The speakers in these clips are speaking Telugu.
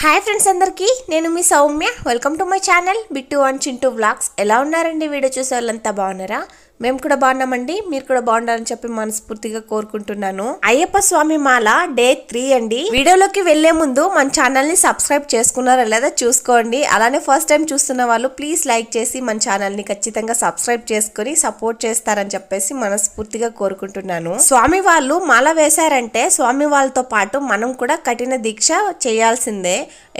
హాయ్ ఫ్రెండ్స్ అందరికీ నేను మీ Soumya welcome to my channel Bittu and Chintu vlogs. ఎలా ఉన్నారండి? వీడియో చూసే వాళ్ళంతా బాగున్నారా? మేము కూడా బాగున్నామండి. మీరు కూడా బాగుండాలని చెప్పి మనస్ఫూర్తిగా కోరుకుంటున్నాను. అయ్యప్ప స్వామి మాల డే 3 అండి. వీడియోలోకి వెళ్లే ముందు మన ఛానల్ ని సబ్స్క్రైబ్ చేసుకున్నారా లేదా చూసుకోండి. అలానే ఫస్ట్ టైం చూస్తున్న వాళ్ళు ప్లీజ్ లైక్ చేసి మన ఛానల్ ని ఖచ్చితంగా సబ్స్క్రైబ్ చేసుకుని సపోర్ట్ చేస్తారని చెప్పేసి మనస్ఫూర్తిగా కోరుకుంటున్నాను. స్వామి వాళ్ళు మాల వేశారంటే స్వామి వాళ్ళతో పాటు మనం కూడా కఠిన దీక్ష చేయాల్సిందే.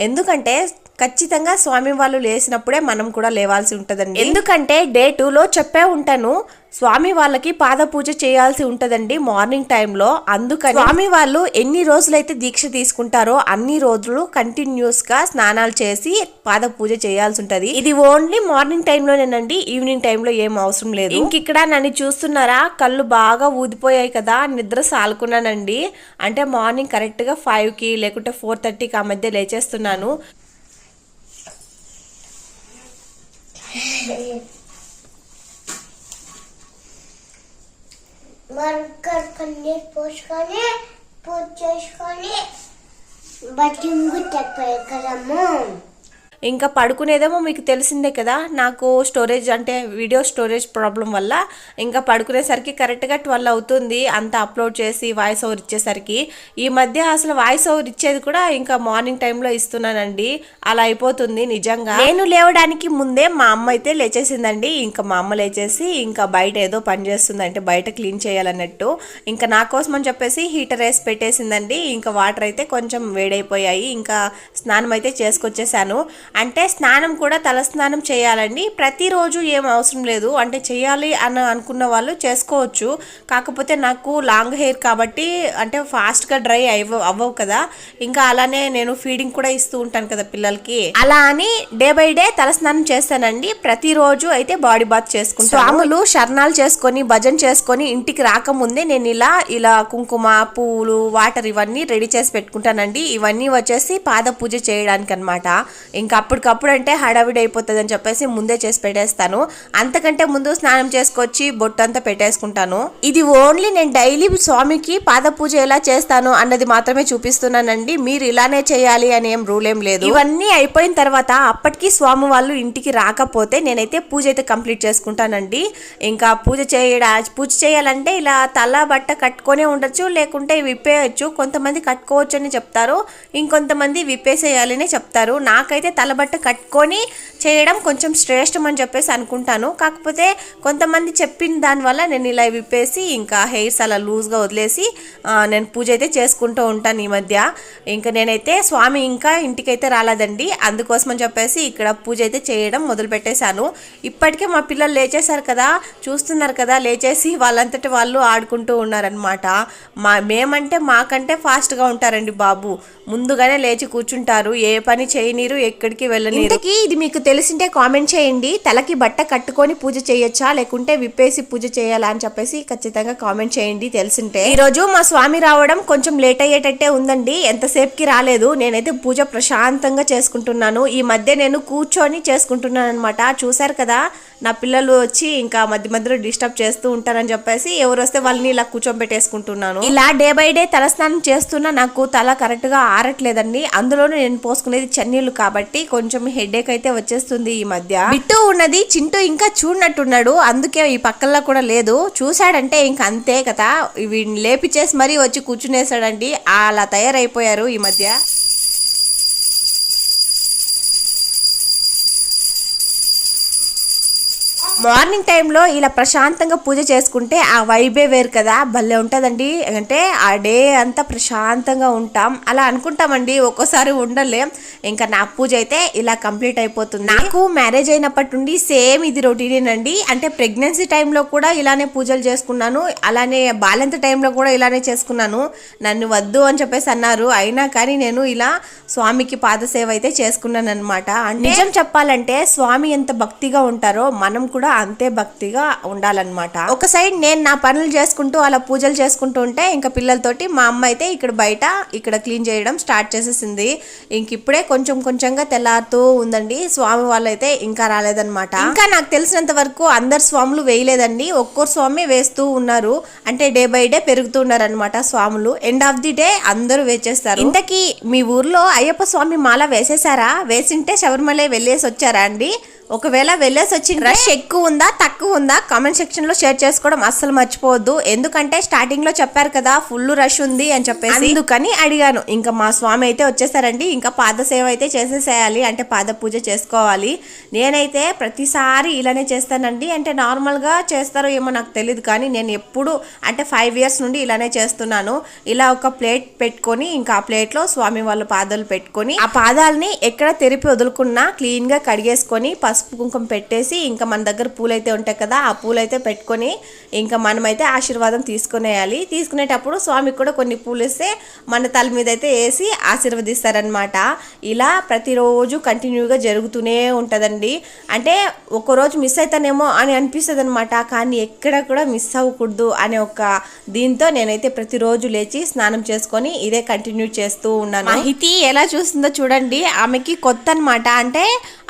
ఎందుకంటే ఖచ్చితంగా స్వామి వాళ్ళు లేసినప్పుడే మనం కూడా లేవాల్సి ఉంటదండి. ఎందుకంటే డే 2లో చెప్పే ఉంటాను, స్వామి వాళ్ళకి పాద పూజ చేయాల్సి ఉంటదండి మార్నింగ్ టైంలో. అందుకని స్వామి వాళ్ళు ఎన్ని రోజులైతే దీక్ష తీసుకుంటారో అన్ని రోజులు కంటిన్యూస్ గా స్నానాలు చేసి పాద పూజ చేయాల్సి ఉంటది. ఇది ఓన్లీ మార్నింగ్ టైంలోనేనండి, ఈవినింగ్ టైంలో ఏం అవసరం లేదు. ఇంకిక్కడ నన్ను చూస్తున్నారా, కళ్ళు బాగా ఊదిపోయాయి కదా, నిద్ర సాలుకున్నానండి. అంటే మార్నింగ్ కరెక్ట్ గా 5కి లేకుంటే 4:30కి ఆ మధ్య లేచేస్తున్నాను. కన్నీరు పోసుకొని పూజ చేసుకొని బట్టి చెప్పారు కదమ్మా. ఇంకా పడుకునేదేమో మీకు తెలిసిందే కదా, నాకు స్టోరేజ్ అంటే వీడియో స్టోరేజ్ ప్రాబ్లం వల్ల ఇంకా పడుకునేసరికి కరెక్ట్గా 12 అవుతుంది. అంతా అప్లోడ్ చేసి వాయిస్ ఓవర్ ఇచ్చేసరికి. ఈ మధ్య అసలు వాయిస్ ఓవర్ ఇచ్చేది కూడా ఇంకా మార్నింగ్ టైంలో ఇస్తున్నానండి. అలా అయిపోతుంది నిజంగా. నేను లేవడానికి ముందే మా అమ్మ అయితే లేచేసిందండి. ఇంకా మా అమ్మ లేచేసి ఇంకా బయట ఏదో పని చేస్తుంది, అంటే బయట క్లీన్ చేయాలన్నట్టు. ఇంకా నా కోసం అని చెప్పేసి హీటర్ వేసి పెట్టేసిందండి. ఇంకా వాటర్ అయితే కొంచెం వేడైపోయాయి. ఇంకా స్నానం అయితే చేసుకొచ్చేసాను. అంటే స్నానం కూడా తల స్నానం చేయాలండి. ప్రతిరోజు ఏం అవసరం లేదు, అంటే చేయాలి అని అనుకున్న వాళ్ళు చేసుకోవచ్చు. కాకపోతే నాకు లాంగ్ హెయిర్ కాబట్టి అంటే ఫాస్ట్గా డ్రై అవ్వవు కదా. ఇంకా అలానే నేను ఫీడింగ్ కూడా ఇస్తూ ఉంటాను కదా పిల్లలకి. అలా అని డే బై డే తల స్నానం చేస్తానండి. ప్రతిరోజు అయితే బాడీ బాత్ చేసుకుంటాను. స్వాములు శరణాలు చేసుకొని భజన చేసుకొని ఇంటికి రాకముందే నేను ఇలా కుంకుమ, పువ్వులు, వాటర్ ఇవన్నీ రెడీ చేసి పెట్టుకుంటానండి. ఇవన్నీ వచ్చేసి పాద పూజ చేయడానికి అనమాట. ఇంకా అప్పటికప్పుడు అంటే హడావిడి అయిపోతుంది అని చెప్పేసి ముందే చేసి పెట్టేస్తాను. అంతకంటే ముందు స్నానం చేసుకొచ్చి బొట్టు అంతా పెట్టేసుకుంటాను. ఇది ఓన్లీ నేను డైలీ స్వామికి పాద పూజ ఎలా చేస్తాను అన్నది మాత్రమే చూపిస్తున్నానండి. మీరు ఇలానే చేయాలి అని ఏం రూల్ ఏం లేదు. ఇవన్నీ అయిపోయిన తర్వాత అప్పటికి స్వామి వాళ్ళు ఇంటికి రాకపోతే నేనైతే పూజ అయితే కంప్లీట్ చేసుకుంటానండి. ఇంకా పూజ చేయాలంటే ఇలా తల బట్ట కట్టుకొనే ఉండొచ్చు, లేకుంటే విప్పేయచ్చు. కొంతమంది కట్టుకోవచ్చు అని చెప్తారు, ఇంకొంతమంది విప్పేసేయాలనే చెప్తారు. నాకైతే తల బట్ట కట్టుకొని చేయడం కొంచెం శ్రేష్టం అని చెప్పేసి అనుకుంటాను. కాకపోతే కొంతమంది చెప్పిన దానివల్ల నేను ఇలా విప్పేసి ఇంకా హెయిర్స్ అలా లూజ్గా వదిలేసి నేను పూజ అయితే చేసుకుంటూ ఉంటాను ఈ మధ్య. ఇంకా నేనైతే స్వామి ఇంకా ఇంటికైతే రాలేదండి, అందుకోసం అని చెప్పేసి ఇక్కడ పూజ అయితే చేయడం మొదలు పెట్టేశాను. ఇప్పటికే మా పిల్లలు లేచేశారు కదా, చూస్తున్నారు కదా, లేచేసి వాళ్ళంతటి వాళ్ళు ఆడుకుంటూ ఉన్నారనమాట. మేమంటే మాకంటే ఫాస్ట్గా ఉంటారండి బాబు. ముందుగానే లేచి కూర్చుంటారు, ఏ పని చేయనీరు, ఎక్కడికి వెళ్ళనీరు. ఇంతకీ ఇది మీకు తెలిసింటే కామెంట్ చేయండి. తలకి బట్ట కట్టుకొని పూజ చేయొచ్చా లేకుంటే విప్పేసి పూజ చేయాలా అని చెప్పేసి ఖచ్చితంగా కామెంట్ చేయండి తెలిసింటే. ఈ రోజు మా స్వామి రావడం కొంచెం లేట్ అయ్యేటట్టే ఉందండి, ఎంతసేపుకి రాలేదు. నేనైతే పూజ ప్రశాంతంగా చేసుకుంటున్నాను. ఈ మధ్య నేను కూర్చొని చేసుకుంటున్నాను అనమాట. చూసారు కదా, నా పిల్లలు వచ్చి ఇంకా మధ్య మధ్యలో డిస్టర్బ్ చేస్తూ ఉంటారని చెప్పేసి ఎవరు వస్తే వాళ్ళని ఇలా కూర్చోబెట్టేసుకుంటున్నాను. ఇలా డే బై డే తలస్నానం చేస్తున్నా నాకు తల కరెక్ట్ గా ఆరట్లేదండి. అందులోనే నేను పోసుకునేది చన్నీళ్ళు కాబట్టి కొంచెం హెడేక్ అయితే వచ్చేస్తుంది ఈ మధ్య. బిట్టు ఉన్నది, చింటూ ఇంకా చూడనట్టున్నాడు, అందుకే ఈ పక్కల్లో కూడా లేదు. చూశాడంటే ఇంక అంతే కదా, వీడిని లేపిచేసి మరీ వచ్చి కూర్చునేసాడండి. అలా తయారైపోయారు ఈ మధ్య. మార్నింగ్ టైంలో ఇలా ప్రశాంతంగా పూజ చేసుకుంటే ఆ వైబే వేరు కదా, భలే ఉంటుందండి. అంటే ఆ డే అంతా ప్రశాంతంగా ఉంటాం, అలా అనుకుంటామండి. ఒక్కోసారి ఉండలేం. ఇంకా నా పూజ అయితే ఇలా కంప్లీట్ అయిపోతుంది. నాకు మ్యారేజ్ అయినప్పటి నుండి సేమ్ ఇది రొటీనేనండి. అంటే ప్రెగ్నెన్సీ టైంలో కూడా ఇలానే పూజలు చేసుకున్నాను, అలానే బాలింత టైంలో కూడా ఇలానే చేసుకున్నాను. నన్ను వద్దు అని చెప్పేసి అన్నారు, అయినా కానీ నేను ఇలా స్వామికి పాదసేవ అయితే చేసుకున్నాను అనమాట. నిజం చెప్పాలంటే స్వామి ఎంత భక్తిగా ఉంటారో మనం కూడా అంతే భక్తిగా ఉండాలన్నమాట. ఒక సైడ్ నేను నా పనులు చేసుకుంటూ అలా పూజలు చేసుకుంటూ ఉంటే ఇంకా పిల్లలతోటి మా అమ్మ అయితే ఇక్కడ బయట ఇక్కడ క్లీన్ చేయడం స్టార్ట్ చేసేసింది. ఇంక ఇప్పుడే కొంచెం కొంచెంగా తెల్లారుతూ ఉందండి. స్వామి వాళ్ళు అయితే ఇంకా రాలేదన్నమాట. ఇంకా నాకు తెలిసినంత వరకు అందరు స్వాములు వేయలేదండి, ఒక్కొరు స్వామి వేస్తూ ఉన్నారు. అంటే డే బై డే పెరుగుతున్నారు అనమాట స్వాములు. ఎండ్ ఆఫ్ ది డే అందరూ వేచేస్తారు. ఇంతకీ మీ ఊర్లో అయ్యప్ప స్వామి మాల వేసేసారా? వేసింటే శబరిమల వెళ్ళేసి వచ్చారా అండి? ఒకవేళ వెళ్ళేసి వచ్చి రష్ ఎక్కువ ఉందా తక్కువ ఉందా కామెంట్ సెక్షన్ లో షేర్ చేసుకోవడం అస్సలు మర్చిపోవద్దు. ఎందుకంటే స్టార్టింగ్ లో చెప్పారు కదా ఫుల్ రష్ ఉంది అని చెప్పేసి, అందుకని అడిగాను. ఇంకా మా స్వామి అయితే వచ్చేసారండి. ఇంకా పాద సేవ అయితే చేసేసేయాలి, అంటే పాద పూజ చేసుకోవాలి. నేనైతే ప్రతిసారి ఇలానే చేస్తానండి. అంటే నార్మల్ గా చేస్తారో ఏమో నాకు తెలియదు, కానీ నేను ఎప్పుడు అంటే 5 years నుండి ఇలానే చేస్తున్నాను. ఇలా ఒక ప్లేట్ పెట్టుకొని ఇంకా ఆ ప్లేట్ లో స్వామి వాళ్ళ పాదాలు పెట్టుకొని ఆ పాదాలని ఎక్కడ తెరిపి వదులుకున్నా క్లీన్ గా కడిగేసుకొని పసుపు కుంకుమ పెట్టేసి ఇంకా మన దగ్గర పూలు అయితే ఉంటాయి కదా ఆ పూలు అయితే పెట్టుకొని ఇంకా మనమైతే ఆశీర్వాదం తీసుకునేయాలి. తీసుకునేటప్పుడు స్వామికి కూడా కొన్ని పూలు ఇస్తే మన తల మీద అయితే వేసి ఆశీర్వదిస్తారనమాట. ఇలా ప్రతిరోజు కంటిన్యూగా జరుగుతూనే ఉంటుందండి. అంటే ఒక్కరోజు మిస్ అవుతానేమో అని అనిపిస్తుంది అనమాట, కానీ ఎక్కడ కూడా మిస్ అవ్వకూడదు అనే ఒక దీంతో నేనైతే ప్రతిరోజు లేచి స్నానం చేసుకొని ఇదే కంటిన్యూ చేస్తూ ఉన్నాను. హితి ఎలా చూస్తుందో చూడండి, ఆమెకి కొత్త అనమాట. అంటే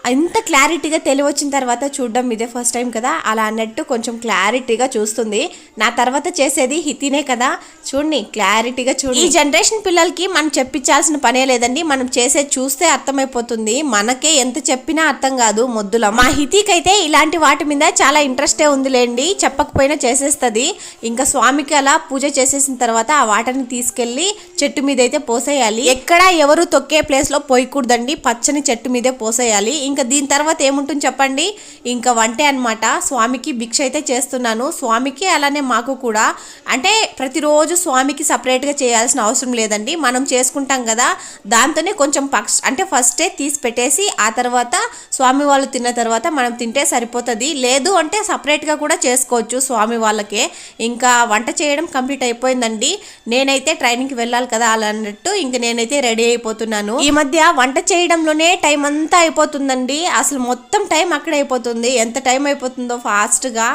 ఇంత క్లారిటీగా తెలివచ్చిన తర్వాత చూడడం ఇదే ఫస్ట్ టైం కదా, అలా అన్నట్టు కొంచెం క్లారిటీగా చూస్తుంది. నా తర్వాత చేసేది హితినే కదా, చూడండి క్లారిటీగా చూడండి. ఈ జనరేషన్ పిల్లలకి మనం చెప్పించాల్సిన పనే లేదండి, మనం చేసేది చూస్తే అర్థమైపోతుంది. మనకే ఎంత చెప్పినా అర్థం కాదు మొద్దుల. మా హితికి అయితే ఇలాంటి వాటి మీద చాలా ఇంట్రెస్టే ఉందిలేండి, చెప్పకపోయినా చేసేస్తుంది. ఇంకా స్వామికి అలా పూజ చేసేసిన తర్వాత ఆ వాటర్ని తీసుకెళ్లి చెట్టు మీద అయితే పోసేయాలి. ఎక్కడ ఎవరు తొక్కే ప్లేస్ లో పోయకూడదండి, పచ్చని చెట్టు మీదే పోసేయాలి. ఇంకా దీని తర్వాత ఏముంటుంది చెప్పండి, ఇంకా వంటే అనమాట. స్వామికి భిక్ష అయితే చేస్తున్నాను, స్వామికి అలానే మాకు కూడా. అంటే ప్రతిరోజు స్వామికి సపరేట్గా చేయాల్సిన అవసరం లేదండి, మనం చేసుకుంటాం కదా దాంతోనే కొంచెం అంటే ఫస్టే తీసి పెట్టేసి ఆ తర్వాత స్వామి వాళ్ళు తిన్న తర్వాత మనం తింటే సరిపోతుంది. లేదు అంటే సపరేట్గా కూడా చేసుకోవచ్చు స్వామి వాళ్ళకే. ఇంకా వంట చేయడం కంప్లీట్ అయిపోయిందండి. నేనైతే ట్రైనింగ్కి వెళ్ళాలి కదా అలా అన్నట్టు ఇంకా నేనైతే రెడీ అయిపోతున్నాను. ఈ మధ్య వంట చేయడంలోనే టైం అంతా అయిపోతుందండి, అసలు మొత్తం టైం అక్కడ అయిపోతుంది. ఎంత టైం అయిపోతుందో ఫాస్ట్గా.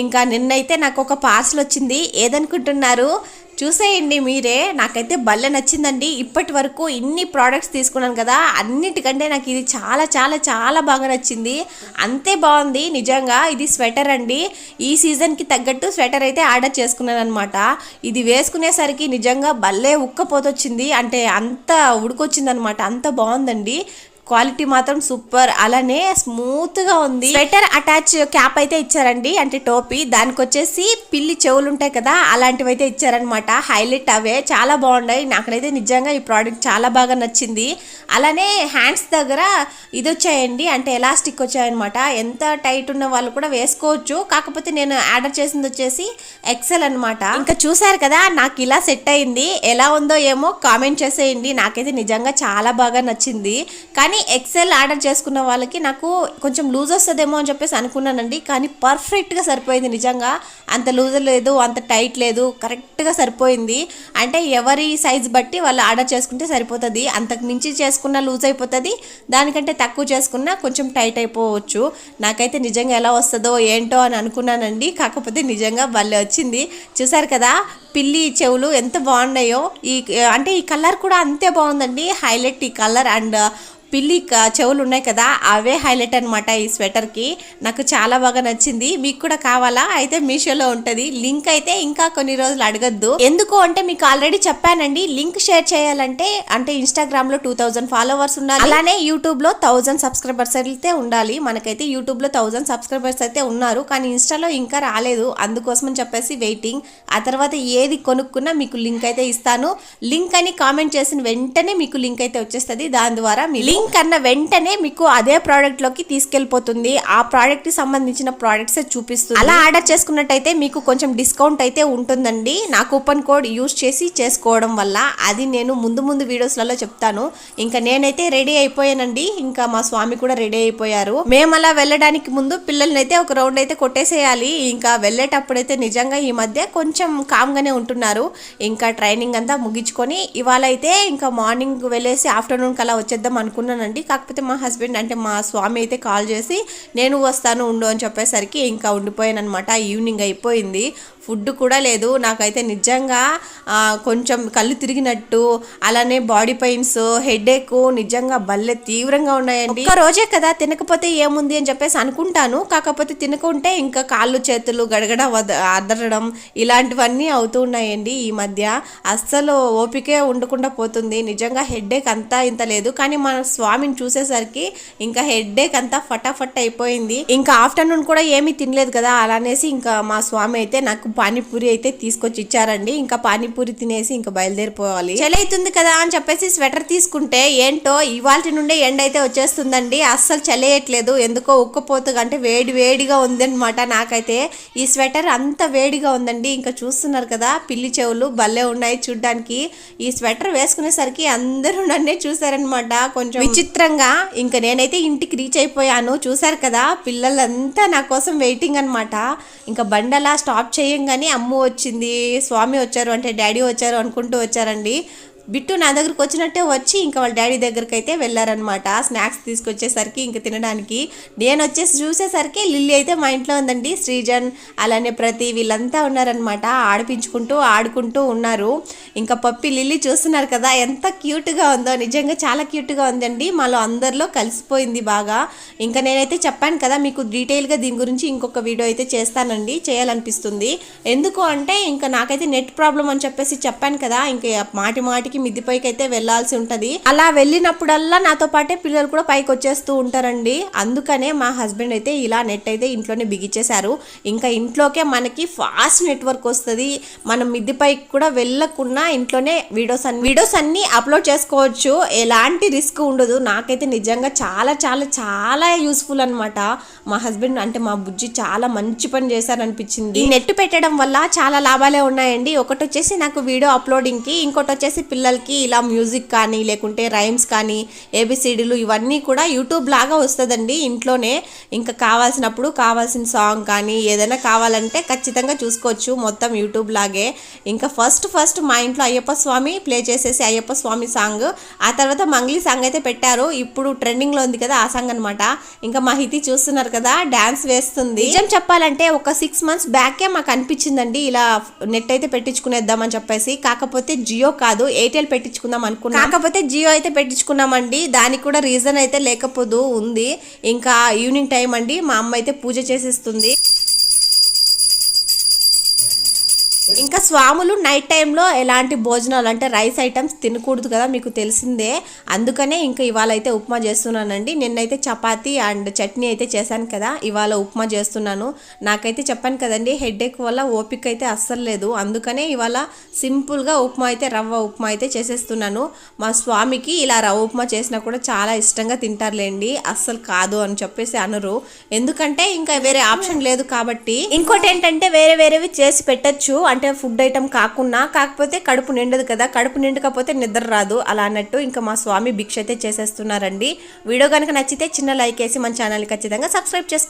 ఇంకా నిన్నైతే నాకు ఒక పార్సల్ వచ్చింది. ఏదనుకుంటున్నారు? చూసేయండి మీరే. నాకైతే భలే నచ్చిందండి. ఇప్పటి వరకు ఇన్ని ప్రోడక్ట్స్ తీసుకున్నాను కదా అన్నిటికంటే నాకు ఇది చాలా చాలా చాలా బాగా నచ్చింది. అంతే బాగుంది నిజంగా. ఇది స్వెటర్ అండి, ఈ సీజన్కి తగ్గట్టు స్వెటర్ అయితే ఆర్డర్ చేసుకున్నాను అనమాట. ఇది వేసుకునేసరికి నిజంగా భలే ఉక్కపోతొచ్చింది, అంటే అంత ఉడికొచ్చింది అనమాట, అంత బాగుందండి. క్వాలిటీ మాత్రం సూపర్, అలానే స్మూత్ గా ఉంది. స్వెటర్ అటాచ్ క్యాప్ అయితే ఇచ్చారండి, అంటే టోపీ. దానికి వచ్చేసి పిల్లి చెవులు ఉంటాయి కదా అలాంటివి అయితే ఇచ్చారనమాట. హైలైట్ అవే చాలా బాగున్నాయి. నాకైతే నిజంగా ఈ ప్రోడక్ట్ చాలా బాగా నచ్చింది. అలానే హ్యాండ్స్ దగ్గర ఇది వచ్చాయండి, అంటే ఎలాస్టిక్ వచ్చాయన్నమాట. ఎంత టైట్ ఉన్న వాళ్ళు కూడా వేసుకోవచ్చు. కాకపోతే నేను ఆర్డర్ చేసింది వచ్చేసి ఎక్సెల్ అనమాట. ఇంకా చూసారు కదా నాకు ఇలా సెట్ అయింది. ఎలా ఉందో ఏమో కామెంట్ చేసేయండి. నాకైతే నిజంగా చాలా బాగా నచ్చింది. కానీ ఎక్సెల్ ఆర్డర్ చేసుకున్న వాళ్ళకి నాకు కొంచెం లూజ్ వస్తుందేమో అని చెప్పేసి అనుకున్నానండి, కానీ పర్ఫెక్ట్గా సరిపోయింది. నిజంగా అంత లూజ్ లేదు, అంత టైట్ లేదు, కరెక్ట్గా సరిపోయింది. అంటే ఎవరి సైజ్ బట్టి వాళ్ళు ఆర్డర్ చేసుకుంటే సరిపోతుంది. అంతకు మించి చేసుకున్న లూజ్ అయిపోతుంది, దానికంటే తక్కువ చేసుకున్నా కొంచెం టైట్ అయిపోవచ్చు. నాకైతే నిజంగా ఎలా వస్తుందో ఏంటో అని అనుకున్నానండి, కాకపోతే నిజంగా భలే వచ్చింది. చూసారు కదా పిల్లి చెవులు ఎంత బాగున్నాయో. అంటే ఈ కలర్ కూడా అంతే బాగుందండి, హైలైట్ ఈ కలర్. అండ్ పిల్లి చెవులు ఉన్నాయి కదా అవే హైలైట్ అనమాట ఈ స్వెటర్కి. నాకు చాలా బాగా నచ్చింది. మీకు కూడా కావాలా? అయితే మీషోలో ఉంటుంది, లింక్ అయితే ఇంకా కొన్ని రోజులు అడగద్దు. ఎందుకు అంటే మీకు ఆల్రెడీ చెప్పానండి, లింక్ షేర్ చేయాలంటే అంటే ఇన్స్టాగ్రామ్ లో 2000 ఫాలోవర్స్ ఉండాలి, అలానే యూట్యూబ్ లో 1000 సబ్స్క్రైబర్స్ అయితే ఉండాలి. మనకైతే యూట్యూబ్ లో 1000 సబ్స్క్రైబర్స్ అయితే ఉన్నారు, కానీ ఇన్స్టాలో ఇంకా రాలేదు. అందుకోసం చెప్పేసి వెయిటింగ్. ఆ తర్వాత ఏది కొనుక్కున్నా మీకు లింక్ అయితే ఇస్తాను. లింక్ అని కామెంట్ చేసిన వెంటనే మీకు లింక్ అయితే వచ్చేస్తుంది. దాని ద్వారా మీ లింక్ అన్న వెంటనే మీకు అదే ప్రోడక్ట్ లోకి తీసుకెళ్లిపోతుంది. ఆ ప్రోడక్ట్ కి సంబంధించిన ప్రోడక్ట్స్ చూపిస్తుంది. అలా ఆర్డర్ చేసుకున్నట్టయితే మీకు కొంచెం డిస్కౌంట్ అయితే ఉంటుందండి, నా కూపన్ కోడ్ యూస్ చేసి చేసుకోవడం వల్ల. అది నేను ముందు వీడియోస్లలో చెప్తాను. ఇంకా నేనైతే రెడీ అయిపోయానండి, ఇంకా మా స్వామి కూడా రెడీ అయిపోయారు. మేము అలా వెళ్ళడానికి ముందు పిల్లల్ని అయితే ఒక రౌండ్ అయితే కొట్టేసేయాలి. ఇంకా వెళ్ళేటప్పుడైతే నిజంగా ఈ మధ్య కొంచెం కామ్ గానే ఉంటున్నారు. ఇంకా ట్రైనింగ్ అంతా ముగించుకొని ఇవాళ అయితే ఇంకా మార్నింగ్ వెళ్ళేసి ఆఫ్టర్నూన్ కల్లా వచ్చేద్దాం అనుకున్నానండి. కాకపోతే మా హస్బెండ్ అంటే మా స్వామి అయితే కాల్ చేసి నేను వస్తాను ఉండు అని చెప్పేసరికి ఇంకా ఉండిపోయాను అనమాట. ఈవినింగ్ అయిపోయింది. ఫుడ్ కూడా లేదు. నాకైతే నిజంగా కొంచెం కళ్ళు తిరిగినట్టు, అలానే బాడీ పెయిన్స్, హెడేక్ నిజంగా భలే తీవ్రంగా ఉన్నాయండి. ఒక రోజే కదా తినకపోతే ఏముంది అని చెప్పేసి అనుకుంటాను. కాకపోతే తినకుంటే ఇంకా కాళ్ళు చేతులు గడగడ అదరడం ఇలాంటివన్నీ అవుతూ ఉన్నాయండి. ఈ మధ్య అస్సలు ఓపికే ఉండకుండా పోతుంది. నిజంగా హెడేక్ అంతా ఇంత లేదు, కానీ మన స్వామిని చూసేసరికి ఇంకా హెడేక్ అంతా ఫటాఫట్ అయిపోయింది. ఇంకా ఆఫ్టర్నూన్ కూడా ఏమీ తినలేదు కదా, అలానేసి ఇంకా మా స్వామి అయితే నాకు పానీపూరి అయితే తీసుకొచ్చి ఇచ్చారండి. ఇంకా పానీపూరి తినేసి ఇంకా బయలుదేరిపోవాలి. చలి అవుతుంది కదా అని చెప్పేసి స్వెటర్ తీసుకుంటే ఏంటో ఇవాళ నుండే ఎండ అయితే వచ్చేస్తుందండి. అస్సలు చలియట్లేదు, ఎందుకో ఉక్కపోతుగా అంటే వేడిగా ఉందన్నమాట. నాకైతే ఈ స్వెటర్ అంత వేడిగా ఉందండి. ఇంకా చూస్తున్నారు కదా పిల్లి చెవులు భలే ఉన్నాయి చూడ్డానికి. ఈ స్వెటర్ వేసుకునేసరికి అందరూ నన్నే చూసారనమాట కొంచెం విచిత్రంగా. ఇంకా నేనైతే ఇంటికి రీచ్ అయిపోయాను. చూసారు కదా పిల్లలంతా నా కోసం వెయిటింగ్ అనమాట. ఇంకా బండలా స్టాప్ చేయంగానే అమ్మ వచ్చింది, స్వామి వచ్చారు అంటే డాడీ వచ్చారు అనుకుంటూ వచ్చారండి. బిట్టు నా దగ్గరకు వచ్చినట్టే వచ్చి ఇంకా వాళ్ళ డాడీ దగ్గరికి అయితే వెళ్ళారనమాట. స్నాక్స్ తీసుకొచ్చేసరికి ఇంకా తినడానికి. నేను వచ్చేసి చూసేసరికి లిల్లీ అయితే మా ఇంట్లో ఉందండి. శ్రీజన్ అలానే ప్రతి వీళ్ళంతా ఉన్నారనమాట. ఆడుకుంటూ ఉన్నారు. ఇంకా పప్పి లిల్లీ చూస్తున్నారు కదా ఎంత క్యూట్గా ఉందో, నిజంగా చాలా క్యూట్గా ఉందండి. మాలో అందరిలో కలిసిపోయింది బాగా. ఇంకా నేనైతే చెప్పాను కదా మీకు డీటెయిల్గా దీని గురించి ఇంకొక వీడియో అయితే చేస్తానండి, చేయాలనిపిస్తుంది. ఎందుకు అంటే ఇంకా నాకైతే నెట్ ప్రాబ్లం అని చెప్పేసి చెప్పాను కదా, ఇంకా మాటికి మిద్దిపైకి అయితే వెళ్లాల్సి ఉంటది. అలా వెళ్ళినప్పుడల్లా నాతో పాటే పిల్లలు కూడా పైకి వచ్చేస్తూ ఉంటారండి. అందుకనే మా హస్బెండ్ అయితే ఇలా నెట్ అయితే ఇంట్లోనే బిగించేశారు. ఇంకా ఇంట్లోకే మనకి ఫాస్ట్ నెట్వర్క్ వస్తుంది. మనం మిద్దిపైకి కూడా వెళ్ళకుండా ఇంట్లోనే వీడియోస్ అన్ని అప్లోడ్ చేసుకోవచ్చు. ఎలాంటి రిస్క్ ఉండదు. నాకైతే నిజంగా చాలా చాలా చాలా యూస్ఫుల్ అనమాట. మా హస్బెండ్ అంటే మా బుజ్జి చాలా మంచి పని చేశారనిపించింది. ఈ నెట్ పెట్టడం వల్ల చాలా లాభాలే ఉన్నాయండి. ఒకటి వచ్చేసి నాకు వీడియో అప్లోడింగ్ కి, ఇంకోటి వచ్చేసి పిల్లలకి ఇలా మ్యూజిక్ కానీ లేకుంటే రైమ్స్ కానీ ఏబిసిడీలు ఇవన్నీ కూడా యూట్యూబ్ లాగా వస్తుందండి ఇంట్లోనే. ఇంకా కావాల్సినప్పుడు కావాల్సిన సాంగ్ కానీ ఏదైనా కావాలంటే ఖచ్చితంగా చూసుకోవచ్చు మొత్తం యూట్యూబ్ లాగే. ఇంకా ఫస్ట్ మా ఇంట్లో అయ్యప్ప స్వామి ప్లే చేసేసి అయ్యప్ప స్వామి సాంగ్, ఆ తర్వాత మంగ్లీ సాంగ్ అయితే పెట్టారు. ఇప్పుడు ట్రెండింగ్ లో ఉంది కదా ఆ సాంగ్ అనమాట. ఇంకా మా హితి చూస్తున్నారు కదా డాన్స్ వేస్తుంది. నిజం చెప్పాలంటే ఒక 6 months బ్యాకే మాకు అనిపించిందండి ఇలా నెట్ అయితే పెట్టించుకునేద్దామని చెప్పేసి. కాకపోతే జియో కాదు ఎయిర్టెల్ పెట్టించుకుందాం అనుకున్నాం. కాకపోతే జియో అయితే పెట్టించుకున్నామండి. దానికి కూడా రీజన్ అయితే లేకపోదు ఉంది. ఇంకా ఈవినింగ్ టైం అండి, మా అమ్మ అయితే పూజ చేసేస్తుంది. ఇంకా స్వాములు నైట్ టైంలో ఎలాంటి భోజనాలు అంటే రైస్ ఐటమ్స్ తినకూడదు కదా, మీకు తెలిసిందే. అందుకనే ఇంకా ఇవాళ అయితే ఉప్మా చేస్తున్నానండి. నిన్నైతే చపాతీ అండ్ చట్నీ అయితే చేశాను కదా, ఇవాళ ఉప్మా చేస్తున్నాను. నాకైతే చెప్పాను కదండి హెడేక్ వల్ల ఓపిక అయితే అస్సలు లేదు. అందుకనే ఇవాళ సింపుల్గా ఉప్మా అయితే రవ్వ ఉప్మా అయితే చేసేస్తున్నాను. మా స్వామికి ఇలా రవ్వ ఉప్మా చేసినా కూడా చాలా ఇష్టంగా తింటారులేండి, అస్సలు కాదు అని చెప్పేసి అనరు. ఎందుకంటే ఇంకా వేరే ఆప్షన్ లేదు కాబట్టి. ఇంకోటి ఏంటంటే వేరేవి చేసి పెట్టచ్చు అంటే ఫుడ్ ఐటమ్ కాకపోతే కడుపు నిండదు కదా, కడుపు నిండకపోతే నిద్ర రాదు అలా అన్నట్టు. ఇంకా మా స్వామి భిక్ష అయితే చేసేస్తున్నారండి. వీడియో కనుక నచ్చితే చిన్న లైక్ వేసి మన ఛానల్ ఖచ్చితంగా సబ్స్క్రైబ్ చేసుకోండి.